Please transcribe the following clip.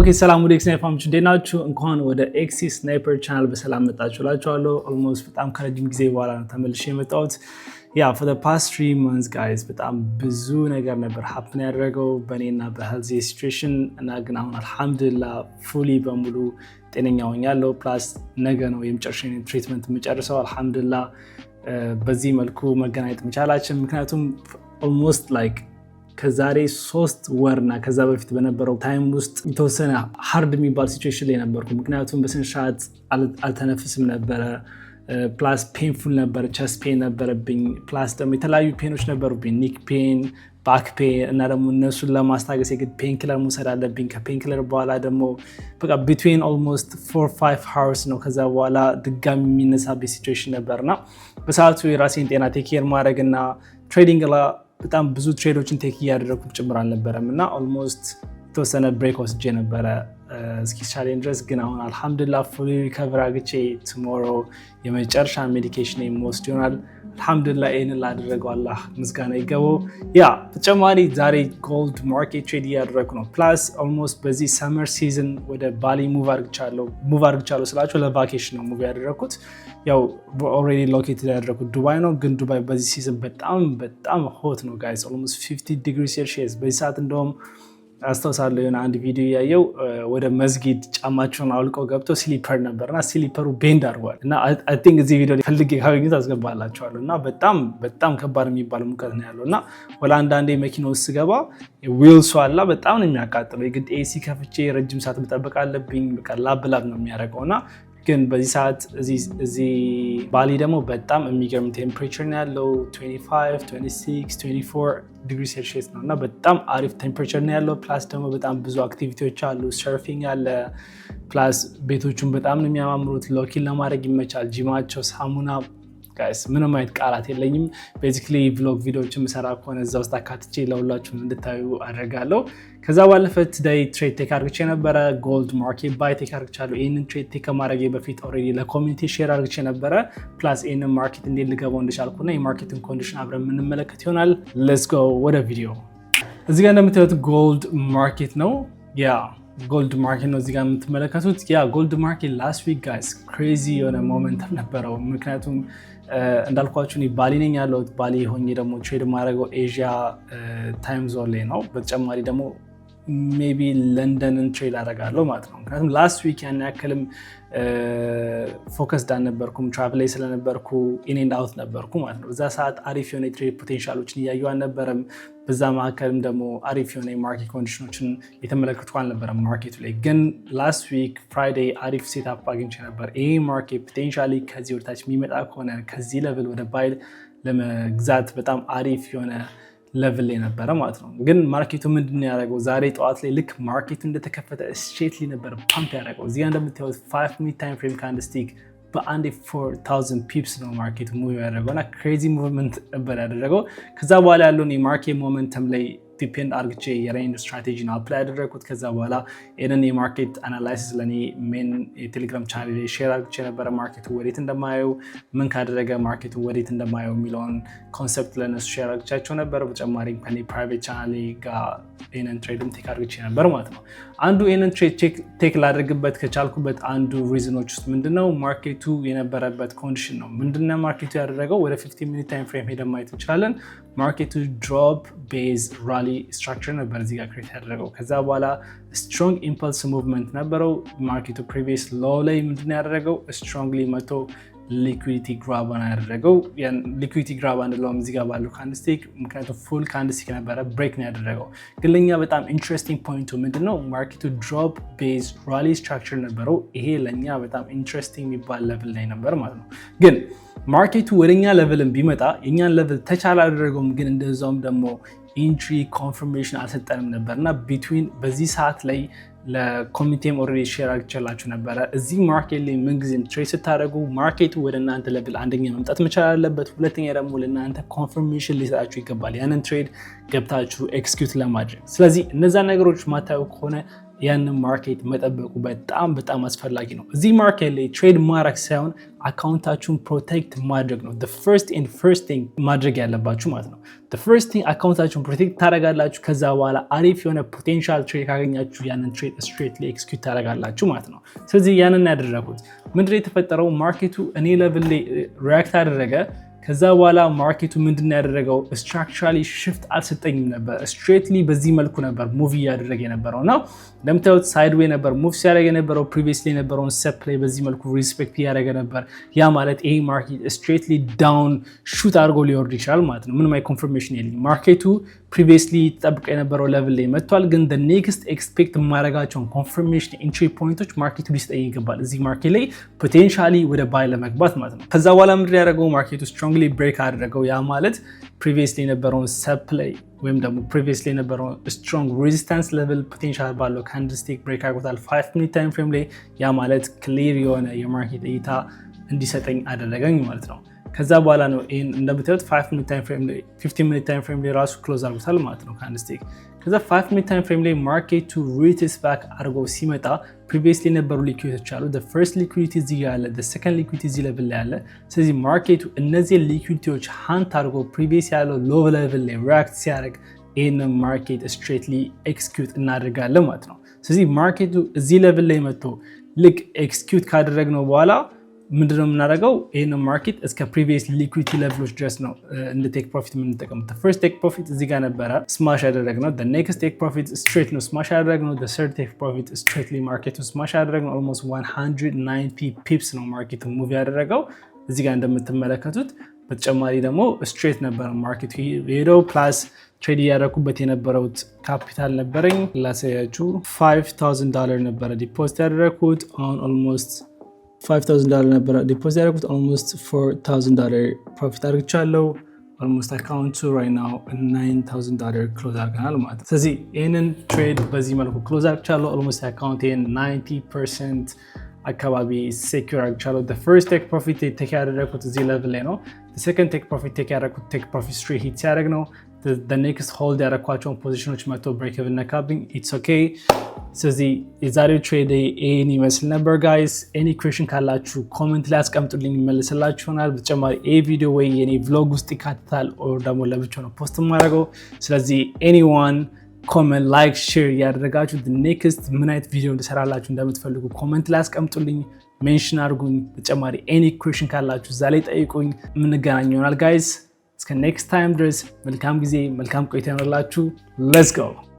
ኦኬ ሰላም ወደ ኤክስ ስናይፐር ፋሚሊ እንዴት ናችሁ? እንኳን ወደ ኤክስ ስናይፐር ቻናል በሰላም መጣችሁ እላችኋለሁ። ኦልሞስት በጣም ከረጅም ጊዜ በኋላ ነው ተመልሼ የመጣሁት። ያ for the past 3 months guys በጣም ብዙ ነገር ነበር ሀፕን ያደረገው በእኔና በሄልዝ ሲቹዌሽን እና ግን አሁን አልሐምዱሊላህ ፉሊ በሙሉ ጤነኛ ሆኛለሁ። ፕላስ ነገ ነው የመጨረሻውን ትሪትመንት የምጨርሰው አልሐምዱሊላህ። በዚህ መልኩ መገናኘት መቻላችን ምክንያቱም ኦልሞስት ላይክ ከዛሬ 3 ወርና ከዛ በፊት በነበረው ታይም ውስጥ የተወሰነ ሃርድ የሚባል ሲቹዌሽን ላይ ነበርኩ። ምክንያቱም በስነ ስርዓት አልተነፍስም ነበረ። ፕላስ ፔንፉል ነበር፣ ቸስት ፔን ነበረብኝ። ፕላስ ደግሞ የተለያዩ ፔኖች ነበሩብኝ፣ ኒክ ፔን፣ ባክ ፔን እና ደግሞ እነሱን ለማስታገስ የግድ ፔን ክለር መውሰድ አለብኝ። ከፔን ክለር በኋላ ደግሞ በቃ ቢትዊን ኦልሞስት 4-5 ሃወርስ ነው ከዛ በኋላ ድጋሚ የሚነሳብኝ ሲቹዌሽን ነበርና በሰዓቱ የራሴን ጤና ቴክ ኬር ማድረግ እና ትሬዲንግ በጣም ብዙ ትሬዶችን ቴክ እያደረኩ ጭምር አልነበረም እና ኦልሞስት የተወሰነ ብሬክ ወስጄ ነበረ እስኪቻለኝ ድረስ። ግን አሁን አልሐምዱሊላህ ፉሊ ሪከቨር አግቼ ቱሞሮ የመጨረሻ ሜዲኬሽን የምወስድ ይሆናል። አልሐምዱሊላህ ይህንን ላደረገው አላህ ምስጋና ይገባው። ያ ተጨማሪ ዛሬ ጎልድ ማርኬት ትሬድ እያደረኩ ነው። ፕላስ ኦልሞስት በዚህ ሰመር ሲዝን ወደ ባሊ ሙቭ አድርግቻለሁ ስላቸው ለቫኬሽን ነው ሙቭ ያደረኩት። ያው ኦልሬዲ ሎኬትድ ያደረኩት ዱባይ ነው፣ ግን ዱባይ በዚህ ሲዝን በጣም ሆት ነው ጋይስ። ኦልሞስት 50 ዲግሪ ሴልሺየስ በዚህ ሰዓት እንደውም አስታውሳለሁ የሆነ አንድ ቪዲዮ ያየው ወደ መስጊድ ጫማቸውን አውልቀው ገብተው ስሊፐር ነበርና ስሊፐሩ ቤንድ አድርጓል እና አይ ቲንክ እዚህ ቪዲዮ ፈልጌ ካገኙት አስገባላቸዋለሁ። እና በጣም ከባድ የሚባል ሙቀት ነው ያለው እና ወላ አንዳንዴ መኪና ውስጥ ስገባ ዊልሱ አላ በጣም ነው የሚያቃጥለው። የግድ ኤሲ ከፍቼ ረጅም ሰዓት መጠበቅ አለብኝ። በቃ ላብ ነው የሚያደርገው እና ግን በዚህ ሰዓት እዚህ ባሊ ደግሞ በጣም የሚገርም ቴምፕሬቸር ነው ያለው 25 26 24 ዲግሪ ሴልሺየስ ነው እና በጣም አሪፍ ቴምፕሬቸር ነው ያለው። ፕላስ ደግሞ በጣም ብዙ አክቲቪቲዎች አሉ። ሰርፊንግ አለ። ፕላስ ቤቶቹን በጣም ነው የሚያማምሩት። ሎኪን ለማድረግ ይመቻል። ጂማቸው፣ ሳሙና ጋይስ ምንም አይነት ቃላት የለኝም። ቤዚክሊ ቭሎግ ቪዲዮዎች የምሰራ ከሆነ እዛ ውስጥ አካትቼ ለሁላችሁም እንድታዩ አደርጋለሁ። ከዛ ባለፈ ቱዴይ ትሬድ ቴክ አድርግቼ ነበረ። ጎልድ ማርኬት ባይ ቴክ አድርግቻለሁ። ይህንን ትሬድ ቴክ ከማድረጌ በፊት ኦልሬዲ ለኮሚኒቲ ሼር አድርግቼ ነበረ። ፕላስ ይህንን ማርኬት እንዴት ልገባው እንደቻልኩና የማርኬትን ኮንዲሽን አብረን የምንመለከት ይሆናል። ሌትስ ጎ ወደ ቪዲዮ። እዚህ ጋር እንደምታዩት ጎልድ ማርኬት ነው። ያ ጎልድ ማርኬት ነው እዚህ ጋር የምትመለከቱት። ያ ጎልድ ማርኬት ላስት ዊክ ጋይስ ክሬዚ የሆነ ሞመንተም ነበረው። ምክንያቱም እንዳልኳችሁ እኔ ባሊ ነኝ ያለሁት። ባሊ ሆኜ ደግሞ ትሬድ ማድረገው ኤዥያ ታይም ዞን ላይ ነው። በተጨማሪ ደግሞ ሜቢ ለንደንን ትሬድ አደርጋለሁ ማለት ነው። ምክንያቱም ላስት ዊክ ያን ያክልም ፎከስድ አልነበርኩም። ትራቭል ላይ ስለነበርኩ ኢን ኤንድ አውት ነበርኩ ማለት ነው። በዛ ሰዓት አሪፍ የሆነ የትሬድ ፖቴንሻሎችን እያየሁ አልነበረም። በዛ መካከልም ደግሞ አሪፍ የሆነ የማርኬት ኮንዲሽኖችን የተመለከትኩ አልነበረም ማርኬቱ ላይ። ግን ላስት ዊክ ፍራይዴይ አሪፍ ሴትአፕ አግኝቼ ነበር። ይህ ማርኬት ፖቴንሻሊ ከዚህ ወደታች የሚመጣ ከሆነ ከዚህ ሌቭል ወደ ባይ ለመግዛት በጣም አሪፍ የሆነ ሌቭል ላይ ነበረ ማለት ነው። ግን ማርኬቱ ምንድን ያደረገው ዛሬ ጠዋት ላይ ልክ ማርኬቱ እንደተከፈተ ስትሬትሊ ነበር ፓምፕ ያደረገው። እዚጋ እንደምታዩት 5 ሚኒት ታይም ፍሬም ካንድልስቲክ በአንድ 4000 ፒፕስ ነው ማርኬቱ ሙቭ ያደረገው እና ክሬዚ ሙቭመንት ነበር ያደረገው። ከዛ በኋላ ያለውን የማርኬት ሞመንተም ላይ ዲፔንድ አርግቼ የሬንጅ ስትራቴጂ ነው አፕላይ ያደረግኩት። ከዛ በኋላ ይህንን የማርኬት አናላይሲስ ለእኔ ሜን የቴሌግራም ቻናል ላይ ሼር አርግቼ ነበረ። ማርኬቱ ወዴት እንደማየው፣ ምን ካደረገ ማርኬቱ ወዴት እንደማየው የሚለውን ኮንሰፕት ለነሱ ሼር አርግቻቸው ነበረ። በተጨማሪ ከኔ ፕራይቬት ቻናል ጋር ይህንን ትሬድም ቴክ አርግቼ ነበር ማለት ነው። አንዱ ይህንን ትሬድ ቴክ ላደርግበት ከቻልኩበት አንዱ ሪዝኖች ውስጥ ምንድነው ማርኬቱ የነበረበት ኮንዲሽን ነው። ምንድነው ማርኬቱ ያደረገው? ወደ 15 ሚኒት ታይም ፍሬም ሄደን ማየት እንችላለን። ማርኬቱ ድሮፕ ቤዝ ራሊ ስትራክቸር ነበር እዚህ ጋር ክሬት ያደረገው። ከዛ በኋላ ስትሮንግ ኢምፐልስ ሙቭመንት ነበረው። ማርኬቱ ፕሪቪየስ ሎው ላይ ምንድነው ያደረገው? ስትሮንግሊ መቶ ሊኩዊዲቲ ግራባን ያደረገው። ሊኩዊዲቲ ግራባ እንለውም እዚህ ጋር ባለው ካንድስቲክ፣ ምክንያቱም ፉል ካንድስቲክ ነበረ ብሬክ ነው ያደረገው። ግን ለኛ በጣም ኢንትረስቲንግ ፖይንቱ ምንድነው? ማርኬቱ ድሮፕ ቤዝ ራሊ ስትራክቸር ነበረው። ይሄ ለኛ በጣም ኢንትረስቲንግ የሚባል ሌቭል ላይ ነበር ማለት ነው። ግን ማርኬቱ ወደኛ ሌቭልን ቢመጣ የኛን ሌቭል ተቻለ አደረገውም፣ ግን እንደዛውም ደግሞ ኢንትሪ ኮንፈርሜሽን አልሰጠንም ነበር እና ቢትዊን በዚህ ሰዓት ላይ ለኮሚቴም ኦልሬዲ ሼር አድርጌላችሁ ነበረ። እዚህ ማርኬት ላይ ምንጊዜም ትሬድ ስታደርጉ ማርኬቱ ወደ እናንተ ሌቭል አንደኛ መምጣት መቻል አለበት፣ ሁለተኛ ደግሞ ለእናንተ ኮንፈርሜሽን ሊሰጣችሁ ይገባል ያንን ትሬድ ገብታችሁ ኤክስኪዩት ለማድረግ። ስለዚህ እነዛ ነገሮች ማታዩ ከሆነ ያንን ማርኬት መጠበቁ በጣም አስፈላጊ ነው። እዚህ ማርኬት ላይ ትሬድ ማድረግ ሳይሆን አካውንታችሁን ፕሮቴክት ማድረግ ነው the first thing ማድረግ ያለባችሁ ማለት ነው። the first thing አካውንታችሁን ፕሮቴክት ታደርጋላችሁ። ከዛ በኋላ አሪፍ የሆነ ፖቴንሻል ትሬድ ካገኛችሁ ያንን ትሬድ ስትሬትሊ ኤክስኪዩት ታደርጋላችሁ ማለት ነው። ስለዚህ ያንን ያደረጉት ምንድነው የተፈጠረው? ማርኬቱ እኔ ሌቭል ላይ ሪያክት አደረገ። ከዛ በኋላ ማርኬቱ ምንድነው ያደረገው? ስትራክቸራሊ ሽፍት አልሰጠኝም ነበር። ስትሬትሊ በዚህ መልኩ ነበር ሙቭ እያደረገ የነበረው ነው። እንደምታዩት ሳይድዌይ ነበር ሙቭ ሲያደርግ የነበረው። ፕሪቪየስሊ የነበረውን ሰፕ ላይ በዚህ መልኩ ሪስፔክት እያደረገ ነበር። ያ ማለት ይሄ ማርኬት ስትሬትሊ ዳውን ሹት አድርጎ ሊወርድ ይችላል ማለት ነው። ምንም አይ ኮንፈርሜሽን የለኝም። ማርኬቱ ፕሪቪየስሊ ተጠብቀ የነበረው ሌቭል ላይ መጥቷል። ግን the next ኤክስፔክት ማድረጋቸውን ኮንፈርሜሽን ኢንትሪ ፖይንቶች ማርኬቱ ሊሰጠኝ ይገባል። እዚህ ማርኬት ላይ ፖቴንሻሊ ወደ ባይ ለመግባት ማለት ነው። ከዛ በኋላ ምንድን ያደረገው? ማርኬቱ ስትሮንግሊ ብሬክ አደረገው። ያ ማለት ፕሪቪየስሊ የነበረውን ሰፕላይ ወይም ደግሞ ፕሪቪየስሊ የነበረውን ስትሮንግ ሬዚስታንስ ሌቭል ፖቴንሻል ባለው ካንድልስቲክ ብሬክ አድርጎታል 5 ሚኒት ታይም ፍሬም ላይ። ያ ማለት ክሊር የሆነ የማርኬት እይታ እንዲሰጠኝ አደረገኝ ማለት ነው። ከዛ በኋላ ነው ይሄን እንደምታዩት 5 ሚኒት ታይም ፍሬም ላይ 15 ሚኒት ታይም ፍሬም ላይ ራሱ ክሎዝ አድርጎታል ማለት ነው ካንድልስቲክ። ከዛ 5 ሚኒት ታይም ፍሬም ላይ ማርኬቱ ሪትስ ባክ አድርጎ ሲመጣ ፕሪቪየስሊ የነበሩ ሊኩዊዲቲዎች አሉ። the first liquidity እዚህ ጋር አለ፣ the second liquidity እዚህ ሌቭል ላይ አለ። ስለዚህ ማርኬቱ እነዚህ ሊኩዊዲቲዎች ሃንት አድርጎ ፕሪቪየስ ያለው ሎው ሌቭል ላይ ሪአክት ሲያደርግ ይሄንን ማርኬት ስትሬትሊ ኤክስኪዩት እናደርጋለን ማለት ነው። ስለዚህ ማርኬቱ እዚህ ሌቭል ላይ መጥቶ ልክ ኤክስኪዩት ካደረግነው በኋላ ምንድነው የምናደርገው? ይህን ማርኬት እስከ ፕሪቪየስ ሊኩዊዲቲ ሌቭሎች ድረስ ነው እንደ ቴክ ፕሮፊት የምንጠቀመው። ፈርስት ቴክ ፕሮፊት እዚህ ጋር ነበረ ስማሽ ያደረግነው። ኔክስት ቴክ ፕሮፊት ስትሬት ነው ስማሽ ያደረግነው። ሰርድ ቴክ ፕሮፊት ስትሬትሊ ማርኬቱ ስማሽ ያደረግነው። ኦልሞስት 190 ፒፕስ ነው ማርኬቱ ሙቭ ያደረገው እዚህ ጋር እንደምትመለከቱት። በተጨማሪ ደግሞ ስትሬት ነበረ ማርኬቱ ሄደው ፕላስ ትሬድ ያደረኩበት የነበረውት ካፒታል ነበረኝ ላሳያችሁ። $5,000 ነበረ ዲፖዚት ያደረኩት። አሁን ኦልሞስት $5,000 ነበረ ዲፖዚት ያደረኩት። ኦልሞስት $4,000 ፕሮፊት አድርግቻለሁ። ኦልሞስት አካውንቱ ራይት ናው $9,000 ክሎዝ አድርገናል ማለት ነው። ስለዚህ ይህንን ትሬድ በዚህ መልኩ ክሎዝ አድርግቻለሁ። ኦልሞስት አካውንት 90% አካባቢ ሴኩር አድርግቻለሁ። ፈርስት ቴክ ፕሮፊት ቴክ ያደረኩት እዚህ ሌቭል ላይ ነው። ሰከንድ ቴክ ፕሮፊት ቴክ ያደረኩት ቴክ ፕሮፊት ስትሬት ሂት ሲያደርግ ነው። ኔክስት ሆልድ ያደረኳቸውን ፖዚሽኖች መቶ ብሬክ ኢቭን ነካብኝ። ኢትስ ኦኬ። ስለዚህ የዛሬው ትሬድ ይህን ይመስል ነበር ጋይስ። ኤኒ ኩዌሽን ካላችሁ ኮሜንት ላይ አስቀምጡልኝ፣ ይመልስላችሁ ይሆናል። በተጨማሪ ይህ ቪዲዮ ወይ የኔ ቭሎግ ውስጥ ይካትታል ኦር ደግሞ ለብቻው ነው ፖስት የማደርገው። ስለዚህ ኤኒዋን ኮሜንት፣ ላይክ፣ ሼር እያደረጋችሁ ኔክስት ምን አይነት ቪዲዮ እንድሰራላችሁ እንደምትፈልጉ ኮሜንት ላይ አስቀምጡልኝ፣ ሜንሽን አድርጉኝ። በተጨማሪ ኤኒ ኩዌሽን ካላችሁ እዛ ላይ ጠይቁኝ። የምንገናኝ ይሆናል ጋይስ። እስከ ኔክስት ታይም ድረስ መልካም ጊዜ መልካም ቆይታ ይሆንላችሁ። ሌትስ ጎ